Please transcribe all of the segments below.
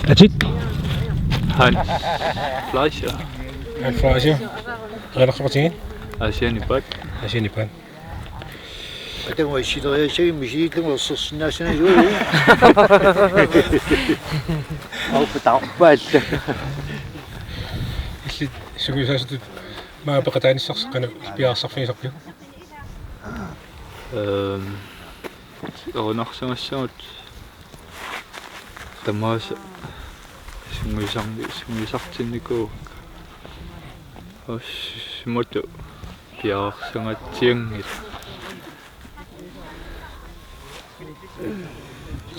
That's it. Han Fleischer. Ein Fleischer. Relaksatie. Asianipat. Asianipan. Até uma história cheia de mexer com os seus nacionais hoje. Auf Taubat. Illi sugusaasut maapaqataanissarseqqana piaarsarfiisarpiu. Orunarsungassugut tamaasa sungisartinniku simatu piaarsungatsiangit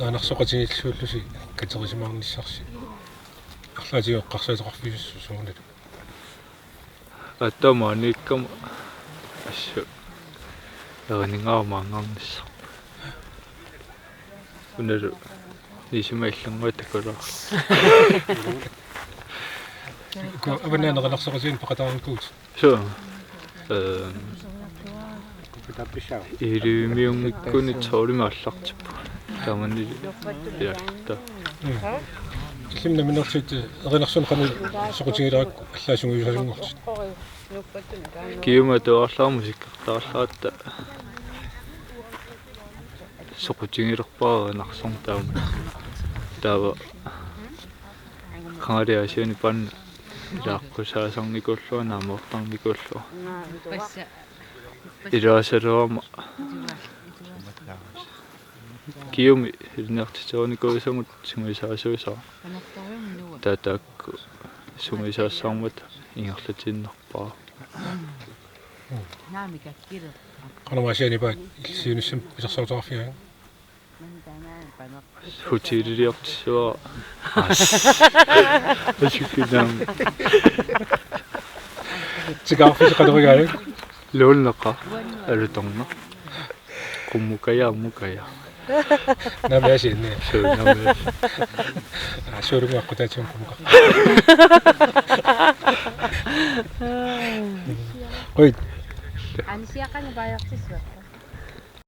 Aanarsoqatigiilluullusi katerisimaarnissarsi. Арлаатиоққарсаатеқарфису суунат. атамааниккама ассу эрнингаармаангарнисса унеру исимаиллангуатакула Ко аваннаанеқаларсоқатигин пақатаарникуут. so ирумиунгиккуни тоолимааллартиппу тамани ялта Килимна минерсит эринарсун қани соқатигилаак аллаасунгуйусасунгорт. киума тоарлаармусиккартаарлаатта соқутингилерпаа нарсорн таава хаариасиани пан лааққусаасарникуллуа наамоортарникуллуа илаасалуама киуми илнертитооникуисамут сунгисаасуисаа татаакку сунгисаассаармат ингерлатиннерпаа Qanamaasianipaa ilsiunussam pisarsautaqarfiaa. хутилиортсуа асуккинам Tigaarfisiqaluригаалу. лоолнеqa алуторна qumмукая аммукая Намаасиинне. суунамэ Суурумааққутаатиум кумука. Ой, Ансиаққани бааяқтисуа.